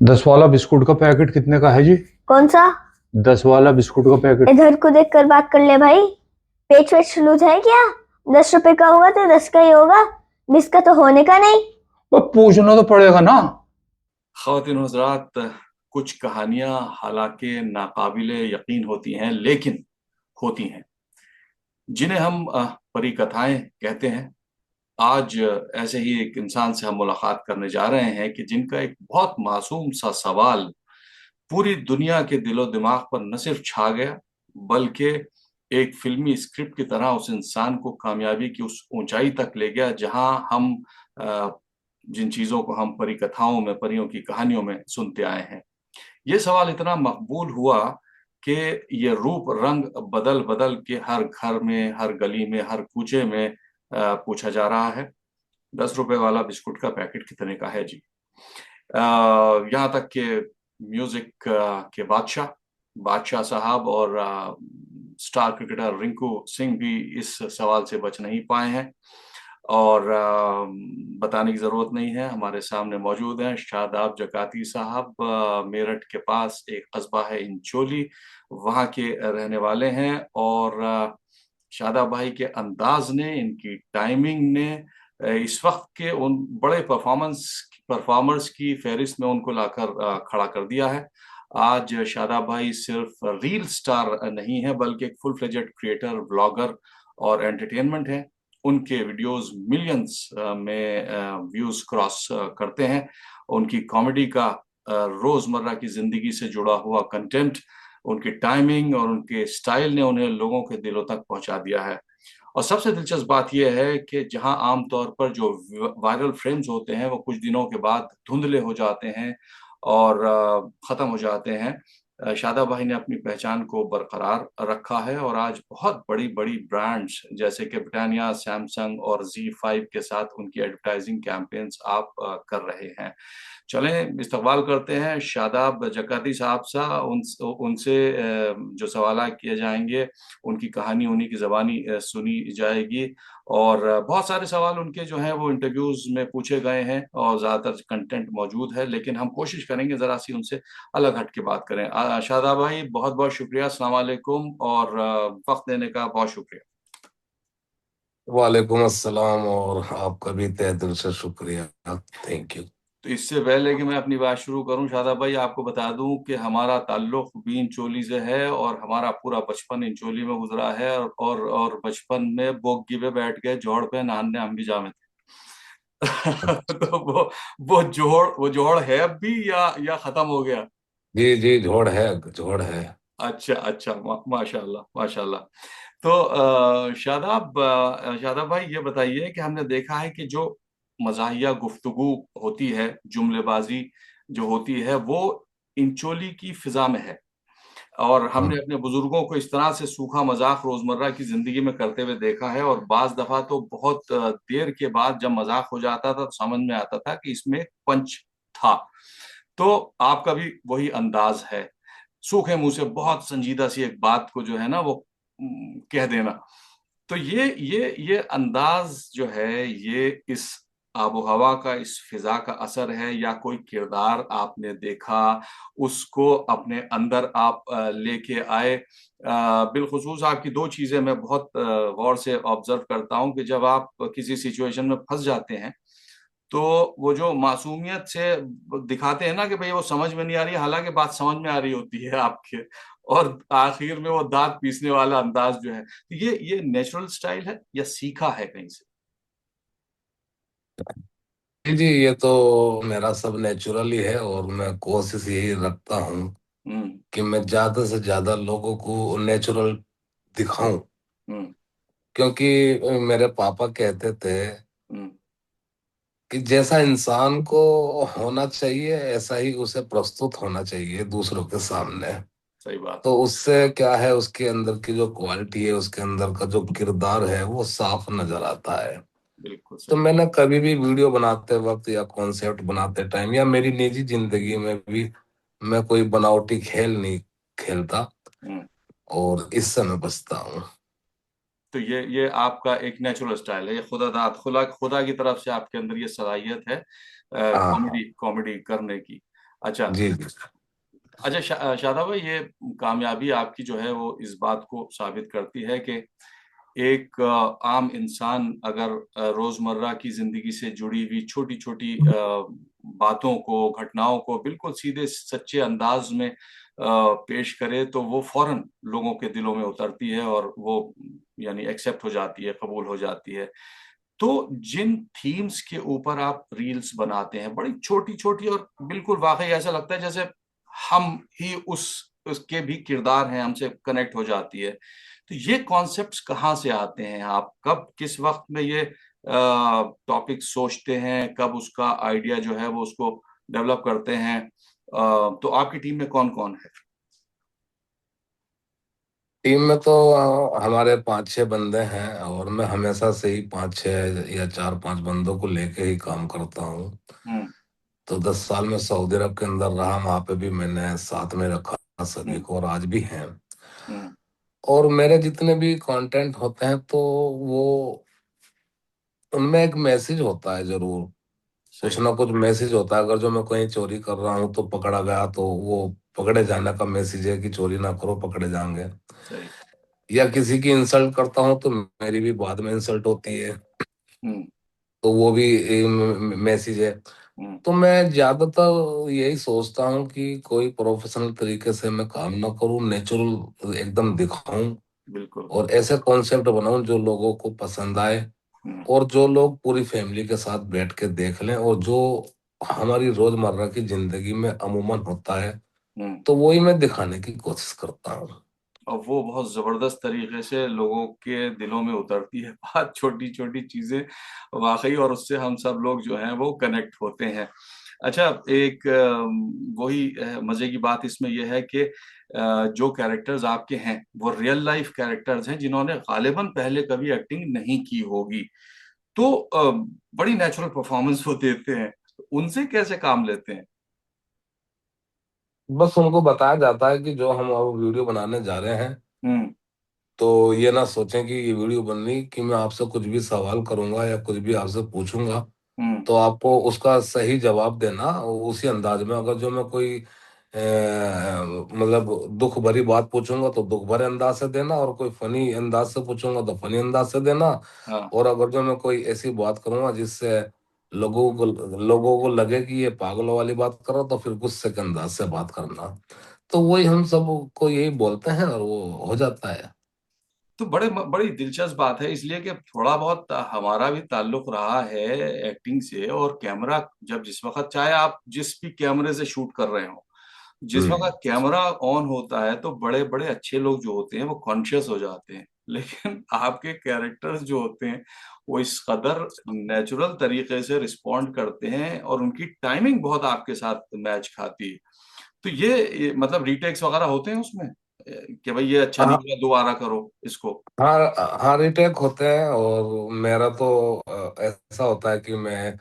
10 वाला बिस्कुट का पैकेट कितने का है जी? कौन सा? 10 वाला बिस्कुट का पैकेट। इधर को देख कर बात कर ले भाई। पेच वेच लूज है क्या? 10 रुपए का होगा तो 10 का ही होगा। 20 का तो होने का नहीं। वो पूछना तो पड़ेगा ना। ख़वातीन हज़रात, कुछ कहानियां हालांकि नाकाबिले यकीन होती हैं, लेकिन होती हैं, जिन्हें हम परी कथाएं कहते हैं। आज ऐसे ही एक इंसान से हम मुलाकात करने जा रहे हैं कि जिनका एक बहुत मासूम सा सवाल पूरी दुनिया के दिलो दिमाग पर न सिर्फ छा गया, बल्कि एक फिल्मी स्क्रिप्ट की तरह उस इंसान को कामयाबी की उस ऊंचाई तक ले गया जहां हम अ, जिन चीजों को हम परी कथाओं में, परियों की कहानियों में सुनते आए हैं। ये सवाल इतना मकबूल हुआ कि ये रूप रंग बदल बदल के हर घर में, हर गली में, हर कूचे में पूछा जा रहा है। 10 रुपए वाला बिस्कुट का पैकेट कितने का है जी? यहाँ तक कि म्यूजिक के बादशाह बादशाह साहब और स्टार क्रिकेटर रिंकू सिंह भी इस सवाल से बच नहीं पाए हैं। और बताने की जरूरत नहीं है, हमारे सामने मौजूद हैं शादाब जकाती साहब। मेरठ के पास एक कस्बा है इंचोली, वहाँ के रहने वाले हैं। और शादाब भाई के अंदाज ने, इनकी टाइमिंग ने इस वक्त के उन बड़े परफॉर्मर्स की फहरिस्त में उनको लाकर खड़ा कर दिया है। आज शादाब भाई सिर्फ रील स्टार नहीं है, बल्कि एक फुल फ्लेजेड क्रिएटर, ब्लॉगर और एंटरटेनमेंट है। उनके वीडियोस मिलियंस में व्यूज क्रॉस करते हैं। उनकी कॉमेडी का रोजमर्रा की जिंदगी से जुड़ा हुआ कंटेंट, उनकी टाइमिंग और उनके स्टाइल ने उन्हें लोगों के दिलों तक पहुंचा दिया है। और सबसे दिलचस्प बात यह है कि जहां आमतौर पर जो वायरल फ्रेम्स होते हैं वो कुछ दिनों के बाद धुंधले हो जाते हैं और खत्म हो जाते हैं, शादाब भाई ने अपनी पहचान को बरकरार रखा है और आज बहुत बड़ी बड़ी ब्रांड्स जैसे कि ब्रिटानिया, सैमसंग और Z5 के साथ उनकी एडवर्टाइजिंग कैंपेन्स आप कर रहे हैं। चलें इस्तकबाल करते हैं शादाब जकाती साहब सा उनसे जो सवाल किए जाएंगे, उनकी कहानी उन्हीं की ज़बानी सुनी जाएगी। और बहुत सारे सवाल उनके जो हैं वो इंटरव्यूज में पूछे गए हैं और ज़्यादातर कंटेंट मौजूद है, लेकिन हम कोशिश करेंगे ज़रा सी उनसे अलग हट के बात करें। शादाब भाई, बहुत बहुत शुक्रिया, अस्सलाम वालेकुम, और वक्त देने का बहुत शुक्रिया। वालेकुम अस्सलाम, और आपका भी तहे दिल से शुक्रिया। Thank you. तो इससे पहले कि मैं अपनी बात शुरू करूं, शादाब भाई आपको बता दूं कि हमारा ताल्लुक भी इंचोली से है और हमारा पूरा बचपन इंचोली में गुजरा है। और बचपन में बोगी पे बैठ के जोड़ पे नहाने हम भी जामे थे। तो वो जोड़ है अब भी या खत्म हो गया? जी जी, जोड़ है, जोड़ है। अच्छा अच्छा, माशाल्लाह माशाल्लाह। तो शादाब भाई, ये बताइए कि हमने देखा है कि जो मज़ाहिया गुफ्तगू होती है, जुमलेबाजी जो होती है, वो इंचोली की फिजा में है। और हाँ। हमने अपने बुजुर्गों को इस तरह से सूखा मजाक रोजमर्रा की जिंदगी में करते हुए देखा है, और बाज दफा तो बहुत देर के बाद जब मजाक हो जाता था तो समझ में आता था कि इसमें पंच था। तो आपका भी वही अंदाज है, सूखे मुंह से बहुत संजीदा सी एक बात को जो है ना वो कह देना। तो ये अंदाज जो है, ये इस आबो हवा का, इस फिजा का असर है, या कोई किरदार आपने देखा, उसको अपने अंदर आप लेके आए? बिलखुसूस आपकी दो चीजें मैं बहुत गौर से ऑब्जर्व करता हूं कि जब आप किसी सिचुएशन में फंस जाते हैं तो वो जो मासूमियत से दिखाते हैं ना कि भाई वो समझ में नहीं आ रही है, हालांकि बात समझ में आ रही होती है आपके, और आखिर में वो दांत पीसने वाला अंदाज जो है, तो ये नेचुरल स्टाइल है या सीखा है कहीं से? जी जी, ये तो मेरा सब नेचुरल ही है, और मैं कोशिश यही रखता हूँ हम्म कि मैं ज्यादा से ज्यादा लोगों को नेचुरल दिखाऊं। हम्म क्योंकि मेरे पापा कहते थे हम्म कि जैसा इंसान को होना चाहिए ऐसा ही उसे प्रस्तुत होना चाहिए दूसरों के सामने। सही बात तो है। उससे क्या है, उसके अंदर की जो क्वालिटी है, उसके अंदर का जो किरदार है, वो साफ नजर आता है। बिल्कुल तो सही। मैंने कभी भी वीडियो बनाते वक्त या कॉन्सेप्ट बनाते टाइम या मेरी निजी जिंदगी में भी मैं कोई बनावटी खेल नहीं खेलता, हम्म और इससे मैं बचता हूँ। तो ये आपका एक नेचुरल स्टाइल है, ये खुदा की तरफ से आपके अंदर ये सलाहियत है हाँ हाँ। कॉमेडी कॉमेडी करने की। अच्छा जी जी। अच्छा, शादाब भाई, ये कामयाबी आपकी जो है वो इस बात को साबित करती है कि एक आम इंसान अगर रोजमर्रा की जिंदगी से जुड़ी हुई छोटी छोटी बातों को, घटनाओं को बिल्कुल सीधे सच्चे अंदाज में पेश करे तो वो फौरन लोगों के दिलों में उतरती है और वो यानी एक्सेप्ट हो जाती है, कबूल हो जाती है। तो जिन थीम्स के ऊपर आप रील्स बनाते हैं, बड़ी छोटी छोटी और बिल्कुल वाकई ऐसा लगता है जैसे हम ही उसके भी किरदार हैं, हमसे कनेक्ट हो जाती है। तो ये कॉन्सेप्ट्स कहाँ से आते हैं? आप कब किस वक्त में ये टॉपिक सोचते हैं, कब उसका आइडिया जो है वो उसको डेवलप करते हैं? तो आपकी टीम में कौन कौन है? टीम में तो हमारे 5-6 बंदे हैं, और मैं हमेशा से ही 5-6 या 4-5 बंदों को लेके ही काम करता हूँ। हम्म। तो 10 साल में सऊदी अरब के अंदर रहा, वहां पे भी मैंने साथ में रखा सभी हम्म। को, और आज भी हैं। हम्म। और मेरे जितने भी कंटेंट होते हैं तो वो, उनमें एक मैसेज होता है जरूर, कुछ सही। ना कुछ मैसेज होता है। अगर जो मैं कहीं चोरी कर रहा हूँ तो पकड़ा गया, तो वो पकड़े जाने का मैसेज है कि चोरी ना करो, पकड़े जाएंगे। सही। या किसी की इंसल्ट करता हूँ तो मेरी भी बाद में इंसल्ट होती है, हम्म। तो वो भी मैसेज है। हम्म। तो मैं ज्यादातर यही सोचता हूँ कि कोई प्रोफेशनल तरीके से मैं काम ना करूँ, नेचुरल एकदम दिखाऊं, बिल्कुल। और ऐसे कॉन्सेप्ट बनाऊं जो लोगों को पसंद आए, हम्म। और जो लोग पूरी फैमिली के साथ बैठ के देख लें, और जो हमारी रोजमर्रा की जिंदगी में अमूमन होता है, हम्म। तो वही मैं दिखाने की कोशिश करता हूँ। और वो बहुत जबरदस्त तरीके से लोगों के दिलों में उतरती है बात, छोटी छोटी चीजें वाकई, और उससे हम सब लोग जो हैं वो कनेक्ट होते हैं। अच्छा, एक वही मजे की बात इसमें यह है कि जो कैरेक्टर्स आपके हैं वो रियल लाइफ कैरेक्टर्स हैं जिन्होंने गालिबन पहले कभी एक्टिंग नहीं की होगी। तो बड़ी नेचुरल परफॉर्मेंस वो देते हैं। उनसे कैसे काम लेते हैं? बस उनको बताया जाता है कि जो हम अब वीडियो बनाने जा रहे हैं, हम्म। तो ये ना सोचें कि ये वीडियो बननी कि मैं आपसे कुछ भी सवाल करूंगा या कुछ भी आपसे पूछूंगा, हम्म। तो आपको उसका सही जवाब देना उसी अंदाज में। अगर जो मैं कोई मतलब दुख भरी बात पूछूंगा तो दुख भरे अंदाज से देना, और कोई फनी अंदाज से पूछूंगा तो फनी अंदाज से देना। हाँ। और अगर जो मैं कोई ऐसी बात करूंगा जिससे लोगों को लगे कि ये पागलों वाली बात कर रहा, तो फिर गुस्से के अंदाज से बात करना। तो वही हम सब को यही बोलते हैं, और वो हो जाता है। तो बड़ी दिलचस्प बात है, इसलिए कि थोड़ा बहुत हमारा भी ताल्लुक रहा है एक्टिंग से। और कैमरा जब जिस वक्त, चाहे आप जिस भी कैमरे से शूट कर रहे हो, जिस हम्म। वक्त कैमरा ऑन होता है तो बड़े बड़े अच्छे लोग जो होते हैं वो कॉन्शियस हो जाते हैं। लेकिन आपके कैरेक्टर्स जो होते हैं वो इस कदर नेचुरल तरीके से रिस्पॉन्ड करते हैं और उनकी टाइमिंग बहुत आपके साथ मैच खाती है। तो ये मतलब रीटेक्स वगैरह होते हैं उसमें कि भाई ये अच्छा नहीं हाँ किया, दोबारा करो इसको? हाँ हाँ, रिटेक होते हैं। और मेरा तो ऐसा होता है कि मैं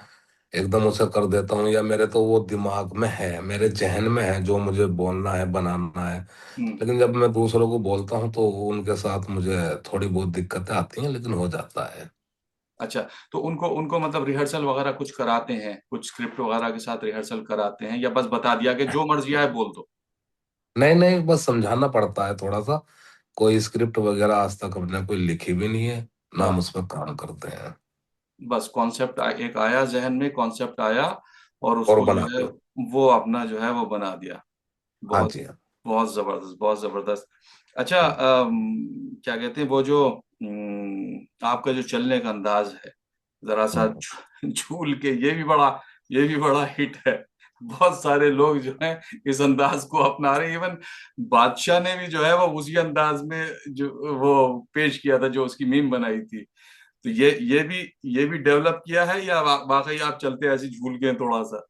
एकदम उसे कर देता हूँ, या मेरे तो वो दिमाग में है, मेरे जहन में है जो मुझे बोलना है, बनाना है। हम्म। लेकिन जब मैं दूसरों को बोलता हूँ तो उनके साथ मुझे थोड़ी बहुत दिक्कतें आती हैं, लेकिन हो जाता है। अच्छा, तो उनको उनको मतलब रिहर्सल वगैरह कुछ कराते हैं, कुछ स्क्रिप्ट वगैरह के साथ रिहर्सल कराते हैं, या बस बता दिया कि जो मर्जी आए बोल दो? नहीं नहीं, बस समझाना पड़ता है थोड़ा सा। कोई स्क्रिप्ट वगैरह आज तक हमने कोई लिखी भी नहीं है, ना हम बस उस पर काम करते हैं। बस कॉन्सेप्ट एक आया जहन में, कॉन्सेप्ट आया और और उसको बना जो है दो। वो अपना जो है वो बना दिया। हाँ बहुत जी हाँ। बहुत जबरदस्त, बहुत जबरदस्त। अच्छा, क्या कहते हैं वो जो आपका जो चलने का अंदाज है, जरा सा हम्म। झूल के, ये भी बड़ा हिट है। बहुत सारे लोग जो हैं इस अंदाज को अपना रहे हैं। इवन बादशाह ने भी जो है वो उसी अंदाज में जो वो पेश किया था, जो उसकी मीम बनाई थी। तो ये भी डेवलप किया है, या वाकई आप चलते ऐसे झूल के हैं थोड़ा सा?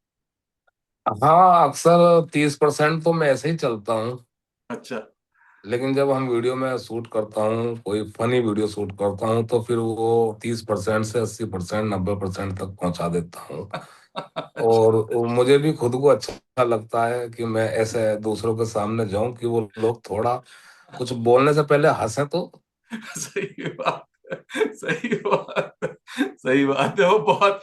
हाँ, अक्सर 30% तो मैं ऐसे ही चलता हूँ। अच्छा। लेकिन जब हम वीडियो में शूट करता हूँ, कोई फनी वीडियो शूट करता हूँ, तो फिर वो 30% से 80%, 90% तक पहुंचा देता हूँ। अच्छा। और मुझे भी खुद को अच्छा लगता है कि मैं ऐसे दूसरों के सामने जाऊं कि वो लोग थोड़ा कुछ बोलने से पहले हंसे तो। सही बात सही बात, सही बात है। वो बहुत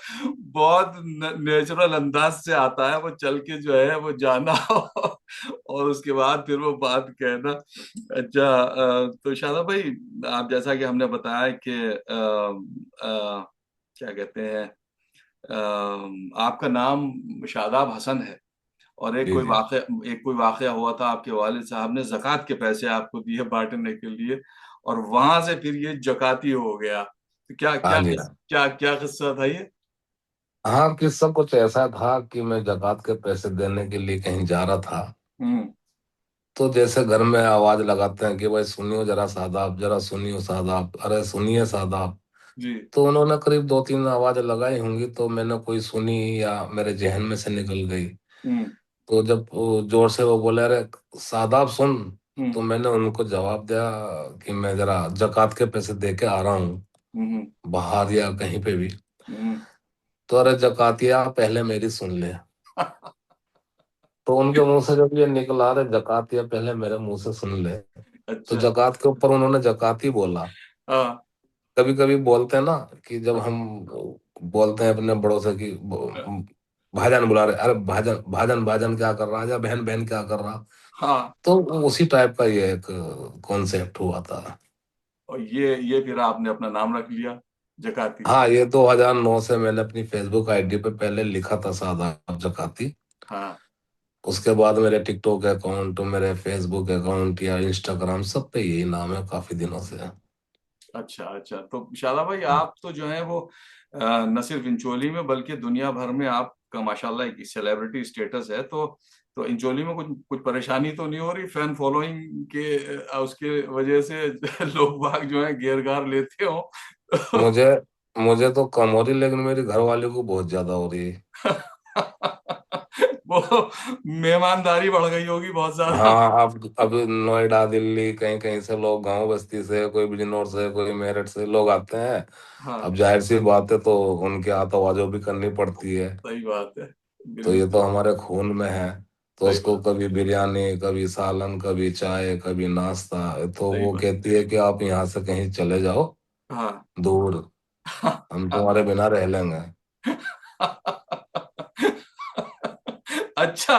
बहुत नेचुरल अंदाज से आता है, वो चल के जो है वो जाना और उसके बाद फिर वो बात कहना। अच्छा, तो शादाब भाई, आप जैसा कि हमने बताया कि क्या कहते हैं, आपका नाम शादाब हसन है, और जी जी। एक कोई वाकया हुआ था, आपके वालिद साहब ने जक़ात के पैसे आपको दिए बांटने के लिए, और वहां से फिर ये जकाती हो गया। तो क्या हाँ क्या जी। क्या क्या किस्सा था ये? हाँ, किस्सा कुछ ऐसा था कि मैं जकात के पैसे देने के लिए कहीं जा रहा था। हम्म। तो जैसे घर में आवाज लगाते हैं कि भाई सुनियो जरा सादाब, जरा सुनियो सादाब, अरे सुनिए सादाब। जी। तो उन्होंने करीब दो तीन आवाज लगाई होंगी, तो मैंने कोई सुनी या मेरे जहन में से निकल गई। हम्म। तो जब वो जोर से वो बोले अरे सादाब सुन, तो हम्म। मैंने उनको जवाब दिया कि मैं जरा जकात के पैसे दे के आ रहा हूँ, हम्म। बाहर या कहीं पे भी। हम्म। तो अरे जकातिया पहले मेरी सुन ले। तो उनके मुंह से जब ये निकला, अरे जकातिया पहले मेरे मुंह से सुन ले, तो अच्छा। जकात के ऊपर उन्होंने जकाती बोला। हाँ। कभी कभी बोलते हैं ना कि जब हम बोलते हैं अपने बड़ों से कि भाईजान बुला रहे, अरे भाईजान भाईजान भाईजान क्या कर रहा है, या बहन बहन क्या कर रहा। हाँ। तो उसी टाइप का ये एक कॉन्सेप्ट हुआ था। और ये फिर आपने अपना नाम रख लिया, जकाती। हाँ, ये 2009 से मैंने अपनी फेसबुक आईडी पे पहले लिखा था सादा जकाती। हाँ। उसके बाद मेरे टिकटॉक अकाउंट, मेरे फेसबुक अकाउंट या इंस्टाग्राम, सब पे यही नाम है काफी दिनों से। अच्छा अच्छा, तो शादा भाई, आप तो जो है वो न सिर्फ इंचोली में बल्कि दुनिया भर में आपका माशाल्लाह एक सेलिब्रिटी स्टेटस है। तो इंचोली में कुछ कुछ परेशानी तो नहीं हो रही फैन फॉलोइंग के उसके वजह से लोग बाग जो है घेर लेते हो? मुझे मुझे तो कम हो रही, लेकिन मेरी घर वाले को बहुत ज्यादा हो रही है। वो मेहमानदारी बढ़ गई होगी बहुत ज्यादा। हाँ, अब नोएडा दिल्ली कहीं कहीं से लोग, गांव बस्ती से, कोई बिजनौर से, कोई मेरठ से लोग आते हैं। हाँ, अब जाहिर सी बात है, तो उनके आतवाजो भी करनी पड़ती है। सही बात है। तो ये तो बिल्कुल हमारे खून में है। तो सही उसको बात। कभी बिरयानी, कभी सालन, कभी चाय, कभी नाश्ता। तो सही वो बात। कहती है कि आप यहाँ से कहीं चले जाओ हाँ। दूर, हम तुम्हारे बिना रह लेंगे। अच्छा,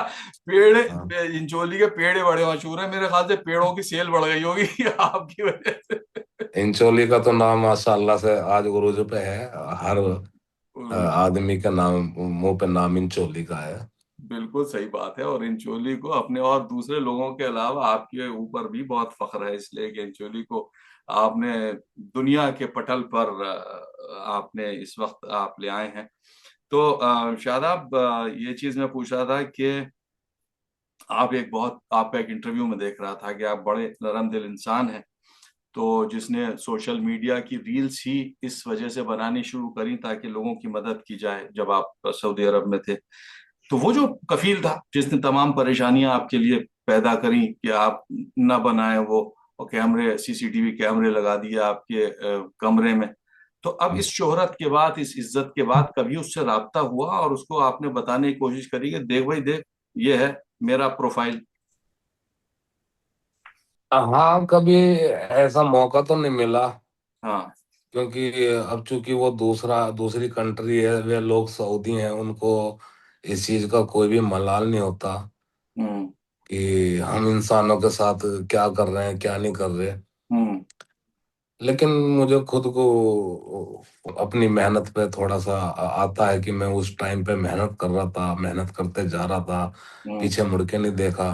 पेड़, हाँ, इंचोली के पेड़ बड़े मशहूर है, मेरे ख्याल से पेड़ों की सेल बढ़ गई होगी आपकी वजह से। इंचोली का तो नाम माशाल्लाह से आज गुरूज पे है। हर हम्म। आदमी का नाम, मुंह पे नाम इंचोली का है। बिल्कुल सही बात है, और इंचोली को अपने और दूसरे लोगों के अलावा आपके ऊपर भी बहुत फख्र है, इसलिए कि इंचोली को आपने दुनिया के पटल पर आपने इस वक्त आप ले आए हैं। तो शादाब, ये चीज मैं पूछ रहा था कि आप एक बहुत, आपका एक इंटरव्यू में देख रहा था कि आप बड़े नरम दिल इंसान हैं, तो जिसने सोशल मीडिया की रील्स ही इस वजह से बनानी शुरू करी ताकि लोगों की मदद की जाए जब आप सऊदी अरब में थे। तो वो जो कफील था जिसने तमाम परेशानियां आपके लिए पैदा करी कि आप न बनाए वो, और कैमरे, सीसीटीवी कैमरे लगा दिए आपके कमरे में, तो अब इस शोहरत के बाद, इस इज्जत के बाद, कभी उससे राब्ता हुआ और उसको आपने बताने की कोशिश करी कि देख भाई देख, ये है मेरा प्रोफाइल? हाँ, कभी ऐसा मौका तो नहीं मिला, हाँ। क्योंकि अब चूंकि वो दूसरी कंट्री है, वे लोग सऊदी हैं, उनको इस चीज का कोई भी मलाल नहीं होता हम्म। कि हम इंसानों के साथ क्या कर रहे हैं, क्या नहीं कर रहे। हम्म। लेकिन मुझे खुद को अपनी मेहनत पे थोड़ा सा आता है कि मैं उस टाइम पे मेहनत कर रहा था, मेहनत करते जा रहा था, हम्म। पीछे मुड़ के नहीं देखा।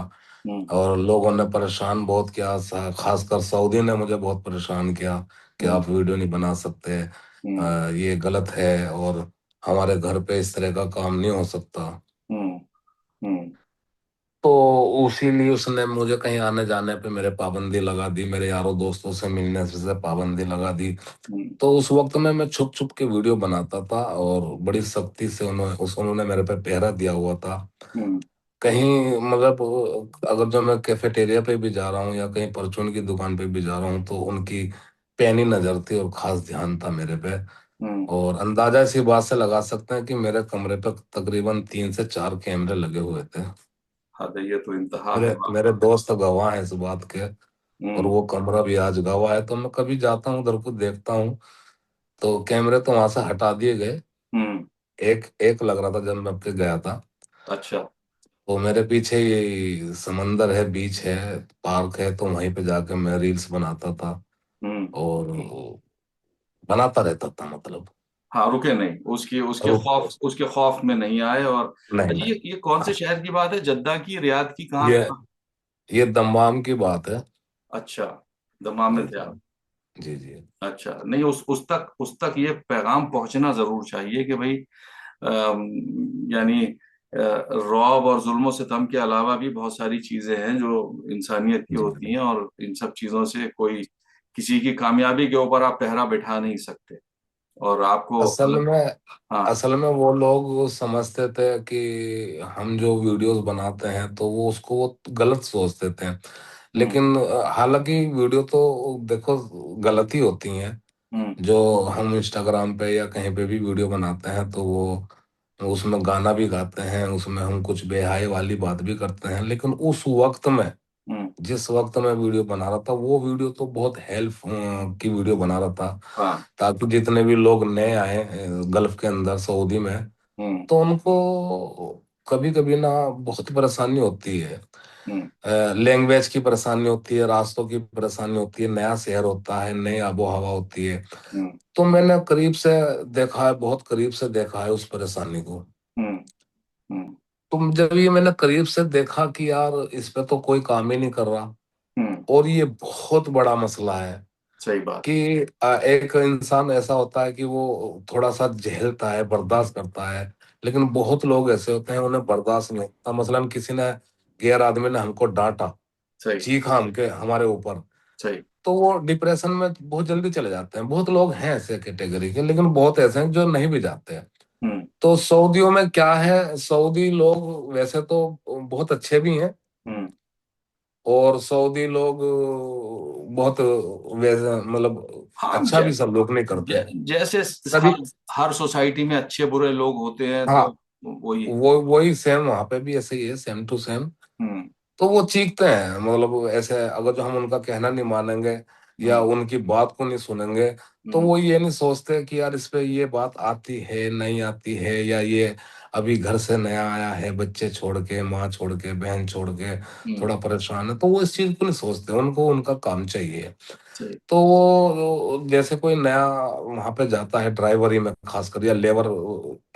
हम्म। और लोगों ने परेशान बहुत किया, खासकर सऊदी ने मुझे बहुत परेशान किया कि हम्म। आप वीडियो नहीं बना सकते, हम्म। ये गलत है, और हमारे घर पे इस तरह का काम नहीं हो सकता। हम्म। हम्म। तो उसीलिए उसने मुझे कहीं आने जाने पे मेरे पाबंदी लगा दी, मेरे यारों दोस्तों से मिलने से पाबंदी लगा दी। हम्म। तो उस वक्त में मैं छुप छुप के वीडियो बनाता था, और बड़ी सख्ती से उन्होंने मेरे पे पहरा दिया हुआ था। हम्म। कहीं मतलब अगर जो मैं कैफेटेरिया पे भी जा रहा हूँ या कहीं परचून की दुकान पे भी जा रहा हूँ, तो उनकी पैनी नजर थी और खास ध्यान था मेरे पे। हम्म। और अंदाजा इसी बात से लगा सकते हैं कि मेरे कमरे पे तकरीबन 3 से 4 कैमरे लगे हुए थे। हाँ, तो ये तो इंतहा मेरे है मेरे वाकई। दोस्त गवाह हैं इस बात के। और वो कमरा भी आज जगा हुआ है, तो मैं कभी जाता हूँ उधर को देखता हूँ, तो कैमरे तो वहां से हटा दिए गए। हम्म। एक एक लग रहा था जब मैं अब के गया था। अच्छा। तो मेरे पीछे ये समंदर है, बीच है, पार्क है, तो वहीं पे जाके मैं रील्स बनाता था हम्म। और बनाता रहता था, मतलब। हाँ, रुके नहीं, उसकी रुक उसके खौफ में नहीं आए। और नहीं अच्छा, नहीं। ये कौन से हाँ, शहर की बात है? जद्दा की, रियाद की, कहाँ ये कहाँ? ये दम्माम की बात है। अच्छा, दमाम में जी थे जी। आप? जी जी। अच्छा, नहीं, उस तक ये पैगाम पहुंचना जरूर चाहिए कि भाई, यानी रौब और जुल्म सितम के अलावा भी बहुत सारी चीजें हैं जो इंसानियत की जी होती हैं, और इन सब चीजों से कोई किसी की कामयाबी के ऊपर आप पहरा बैठा नहीं सकते। और आपको असल अगर, में हाँ। असल में वो लोग समझते थे कि हम जो वीडियोस बनाते हैं तो वो उसको वो गलत सोचते थे। हम्म। लेकिन हालांकि वीडियो तो देखो गलत ही होती हैं। हम्म। जो हम इंस्टाग्राम पे या कहीं पे भी वीडियो बनाते हैं तो वो उसमें गाना भी गाते हैं, उसमें हम कुछ बेहाई वाली बात भी करते हैं, लेकिन उस वक्त में, हम्म। जिस वक्त मैं वीडियो बना रहा था, वो वीडियो तो बहुत हेल्प की वीडियो बना रहा था, हाँ। ताकि जितने भी लोग नए आए गल्फ के अंदर, सऊदी में, हम्म। तो उनको कभी कभी ना बहुत परेशानी होती है। हम्म। लैंग्वेज की परेशानी होती है, रास्तों की परेशानी होती है, नया शहर होता है, नई आबो हवा होती है। हम्म। तो मैंने करीब से देखा है, बहुत करीब से देखा है उस परेशानी को। हम्म। हम्म। तो जब ये मैंने करीब से देखा कि यार इस पे तो कोई काम ही नहीं कर रहा, हम्म। और ये बहुत बड़ा मसला है सही बात। कि एक इंसान ऐसा होता है कि वो थोड़ा सा झेलता है, बर्दाश्त करता है, लेकिन बहुत लोग ऐसे होते हैं उन्हें बर्दाश्त नहीं होता। मसलन किसी ने, गैर आदमी ने हमको डांटा, सही। चीखा हमके हमारे ऊपर, सही। तो वो डिप्रेशन में बहुत जल्दी चले जाते हैं। बहुत लोग हैं ऐसे कैटेगरी के, लेकिन बहुत ऐसे हैं जो नहीं भी जाते हैं। हम्म। तो सऊदियों में क्या है, सऊदी लोग वैसे तो बहुत अच्छे भी हैं, हम्म। और सऊदी लोग बहुत वैसे, मतलब हाँ, अच्छा भी सब लोग नहीं करते हैं जैसे सभी। हर सोसाइटी में अच्छे बुरे लोग होते हैं, हाँ, तो वही। वो वही सेम वहां पे भी ऐसे ही है, सेम टू सेम। हम्म। तो वो चीखते हैं, मतलब ऐसे अगर जो हम उनका कहना नहीं मानेंगे या हम्म। उनकी बात को नहीं सुनेंगे, तो हम्म। वो ये नहीं सोचते कि यार इस पे ये बात आती है नहीं आती है, या ये अभी घर से नया आया है, बच्चे छोड़ के, माँ छोड़ के, बहन छोड़ के, हम्म। थोड़ा परेशान है, तो वो इस चीज को नहीं सोचते, उनको उनका काम चाहिए। सही। तो वो जैसे कोई नया वहां पे जाता है ड्राइवरी में खासकर, या लेबर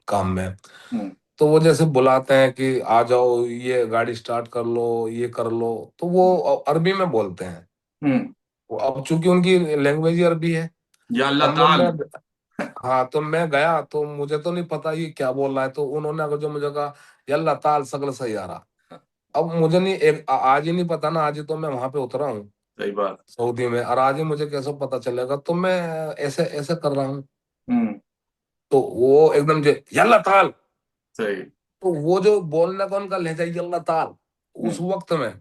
काम में, हम्म। तो वो जैसे बुलाते हैं कि आ जाओ, ये गाड़ी स्टार्ट कर लो, ये कर लो, तो वो अरबी में बोलते हैं। हम्म। वो अब चूंकि उनकी लैंग्वेज ही अरबी है। या अल्लाह अब ताल। मैं हाँ, तो मैं गया तो मुझे तो नहीं पता ये क्या बोल रहा है, तो उन्होंने अगर जो मुझे कहा, यल्ला ताल सगल सही आ रहा। अब मुझे नहीं, आज ही नहीं पता ना, आज ही तो मैं वहां पे उतरा हूँ सही बात। सऊदी में, और आज ही मुझे कैसे पता चलेगा, तो मैं ऐसे ऐसे कर रहा हूँ। हम्म। तो वो एकदम जो यल्ला ताल, सही। तो वो जो बोलने का उनका लहजा यल्ला ताल, उस हम्म। वक्त में,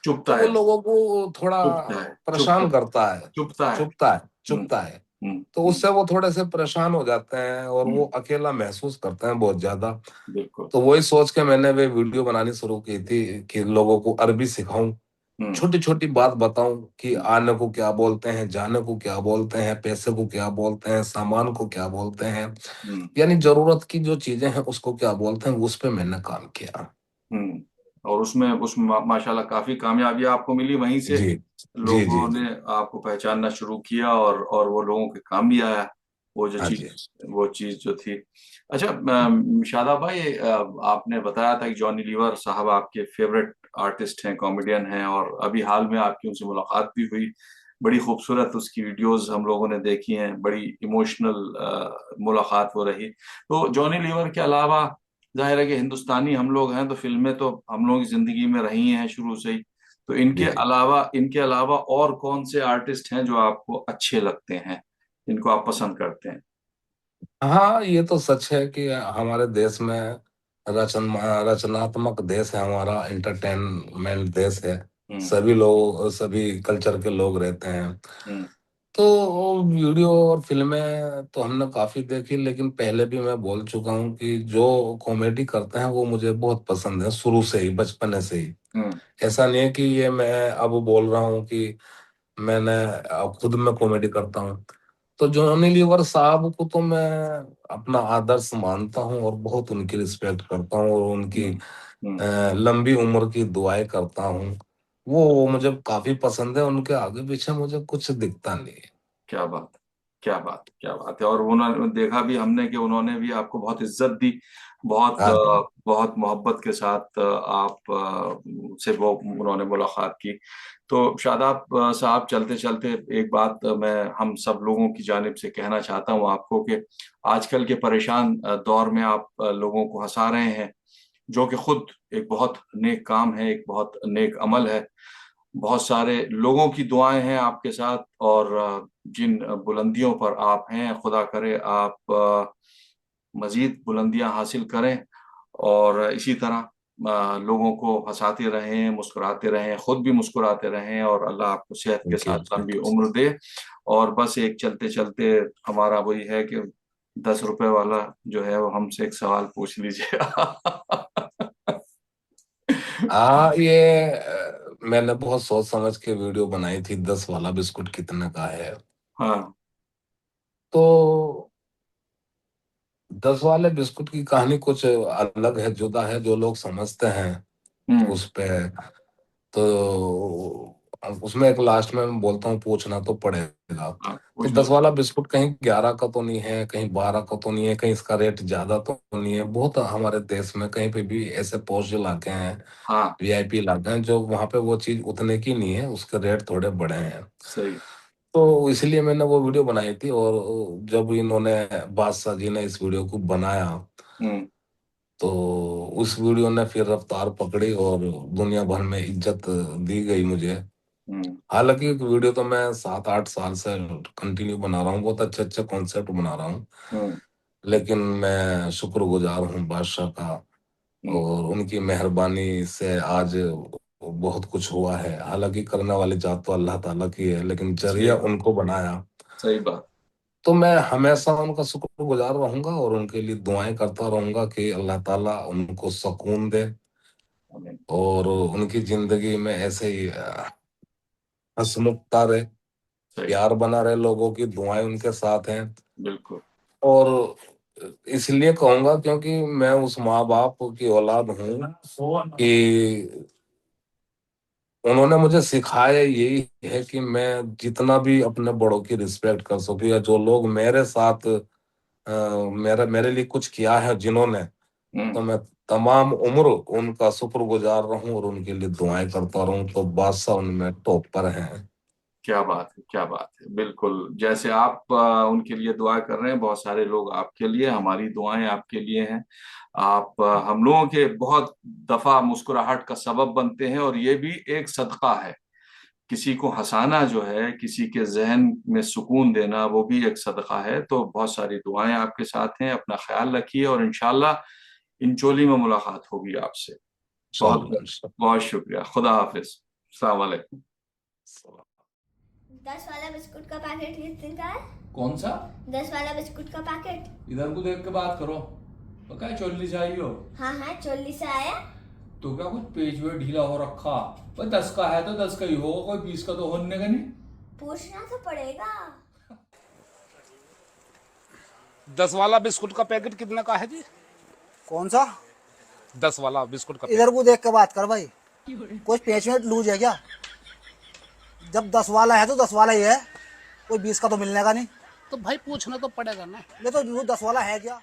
चुपता तो वो है। लोगों को थोड़ा चुपता है। चुपता परेशान है। करता है। चुपता है। चुभता है, हम्म। चुभता है। तो हम्म। उससे वो थोड़े से परेशान हो जाते हैं, और वो हम्म। अकेला महसूस करते हैं बहुत ज्यादा। बिल्कुल। तो वही सोच के मैंने वे वीडियो बनानी शुरू की थी कि लोगों को अरबी सिखाऊं, हम्म। छोटी छोटी बात बताऊं कि हम्म। आने को क्या बोलते हैं, जाने को क्या बोलते हैं, पैसे को क्या बोलते हैं, सामान को क्या बोलते हैं, हम्म। यानी जरूरत की जो चीजें हैं उसको क्या बोलते हैं, उस पे मैंने काम किया। हम्म। और उसमें माशाल्लाह काफी कामयाबी आपको मिली, वहीं से जी जी जी लोगों जी। ने आपको पहचानना शुरू किया, और वो लोगों के काम भी आया, वो जो हाँ जी। चीज वो चीज जो थी। अच्छा, शादाब भाई, आपने बताया था कि जॉनी लीवर साहब आपके फेवरेट आर्टिस्ट हैं, कॉमेडियन हैं, और अभी हाल में आपकी उनसे मुलाकात भी हुई। बड़ी खूबसूरत उसकी वीडियोस हम लोगों ने देखी हैं, बड़ी इमोशनल मुलाकात वो रही। तो जॉनी लीवर के अलावा, जाहिर है कि हिंदुस्तानी हम लोग हैं, तो फिल्में तो हम लोगों की जिंदगी में रही हैं शुरू से ही। तो जी जी। इनके अलावा और कौन से आर्टिस्ट हैं जो आपको अच्छे लगते हैं, जिनको आप पसंद करते हैं? हाँ, ये तो सच है कि हमारे देश में रचनात्मक देश है हमारा, एंटरटेनमेंट देश है। हम्म। सभी लोग, सभी कल्चर के लोग रहते हैं। हम्म। तो वीडियो और फिल्में तो हमने काफी देखी, लेकिन पहले भी मैं बोल चुका हूँ कि जो कॉमेडी करते हैं वो मुझे बहुत पसंद है, शुरू से ही, बचपन से ही। हम्म। ऐसा नहीं है कि ये मैं अब बोल रहा हूँ कि मैंने खुद में कॉमेडी करता हूँ। तो जॉनी लीवर साहब को तो मैं अपना आदर्श मानता हूँ और बहुत उनकी रिस्पेक्ट करता हूँ और उनकी लंबी उम्र की दुआएं करता हूँ। वो मुझे काफी पसंद है, उनके आगे पीछे मुझे कुछ दिखता नहीं है। क्या बात है, क्या बात है, क्या बात है। और उन्होंने देखा भी हमने कि उन्होंने भी आपको बहुत इज्जत दी, बहुत हाँ जी। बहुत मोहब्बत के साथ आप से वो उन्होंने मुलाकात की। तो शादाब साहब, चलते चलते एक बात मैं हम सब लोगों की जानिब से कहना चाहता हूँ आपको कि आजकल के परेशान दौर में आप लोगों को हंसा रहे हैं, जो कि खुद एक बहुत नेक काम है, एक बहुत नेक अमल है। बहुत सारे लोगों की दुआएं हैं आपके साथ, और जिन बुलंदियों पर आप हैं, खुदा करे आप मजीद बुलंदियां हासिल करें, और इसी तरह लोगों को हंसाते रहें, मुस्कुराते रहें, खुद भी मुस्कुराते रहें, और अल्लाह आपको सेहत के थैंक यू। साथ लंबी उम्र दे। और बस एक चलते चलते हमारा वही है कि 10 रुपए वाला जो है वो हमसे एक सवाल पूछ लीजिए। हाँ, ये मैंने बहुत सोच समझ के वीडियो बनाई थी, 10 वाला बिस्कुट कितने का है। हाँ। तो 10 वाले बिस्कुट की कहानी कुछ अलग है, जुदा है, जो लोग समझते हैं हम्म। उस पे। तो उसमें एक लास्ट में मैं बोलता हूँ, पूछना तो पड़ेगा। हाँ, तो पूछ 10 लो। वाला बिस्कुट कहीं 11 का तो नहीं है, कहीं 12 का तो नहीं है, कहीं इसका रेट ज्यादा तो नहीं है। बहुत हमारे देश में कहीं पे भी ऐसे पॉश इलाके हैं, हाँ। वीआईपी इलाके हैं, जो वहां पे वो चीज उतने की नहीं है, उसके रेट थोड़े बढ़े हैं। सही। तो इसलिए मैंने वो वीडियो बनाई थी। और जब इन्होंने, बादशाह जी ने इस वीडियो को बनाया, हम्म। तो उस वीडियो ने फिर रफ्तार पकड़ी और दुनिया भर में इज्जत दी गई मुझे। हम्म। हालांकि वीडियो तो मैं 7-8 साल से कंटिन्यू बना रहा हूँ, बहुत अच्छे अच्छे कॉन्सेप्ट बना रहा हूँ। हम्म। लेकिन मैं शुक्रगुजार हूँ बादशाह का, हम्म। और उनकी मेहरबानी से आज बहुत कुछ हुआ है। हालांकि करने वाली जात तो अल्लाह ताला की है, लेकिन सही जरिया बात। उनको बनाया। सही बात। तो मैं हमेशा उनका शुक्रगुजार रहूंगा और उनके लिए दुआएं करता रहूंगा कि अल्लाह ताला उनको सुकून दे, आमीन। और उनकी जिंदगी में ऐसे ही हंसमुखता रहे, सही। प्यार बना रहे, लोगों की दुआएं उनके साथ हैं। बिल्कुल। और इसलिए कहूंगा क्योंकि मैं उस माँ बाप की औलाद हूँ कि उन्होंने मुझे सिखाया यही है कि मैं जितना भी अपने बड़ों की रिस्पेक्ट कर सकूं, या जो लोग मेरे साथ मेरे मेरे लिए कुछ किया है जिन्होंने, तो हम्म। मैं तमाम उम्र उनका शुक्रगुजार रहूं और उनके लिए दुआएं करता रहूं। तो बादशाह उनमें टॉप पर हैं। क्या बात है, क्या बात है। बिल्कुल जैसे आप उनके लिए दुआ कर रहे हैं, बहुत सारे लोग आपके लिए, हमारी दुआएं आपके लिए हैं। आप हम लोगों के बहुत दफा मुस्कुराहट का सबब बनते हैं, और ये भी एक सदका है। किसी को हंसाना जो है, किसी के जहन में सुकून देना, वो भी एक सदका है। तो बहुत सारी दुआएं आपके साथ हैं। अपना ख्याल रखिए, और इंशाल्लाह इंचोली में मुलाकात होगी आपसे। बहुत इंशाअल्लाह, बहुत शुक्रिया। खुदा हाफिज। अस्सलाम वालेकुम। इंशाअल्लाह। 10 वाला बिस्कुट का पैकेट कितने का है? कौन सा? 10 वाला बिस्कुट का पैकेट। इधर को देख के बात करो। तो क्या चोली चाहिए हो? हाँ हाँ, चोली से आया। तो क्या कुछ पेज वेज ढीला हो रखा? भाई 10 का है तो 10 का ही होगा, कोई 20 का तो होने का नहीं। पूछना तो पड़ेगा। 10 वाला बिस्कुट का पैकेट कितने का है जी? कौन सा? 10 वाला बिस्कुट का इधर को देख के बात कर भाई। कोई पेच में लूज है क्या? जब 10 वाला है तो 10 वाला ही है, कोई 20 का तो मिलने का नहीं। तो भाई पूछना तो पड़ेगा ना। ये तो 10 वाला है क्या?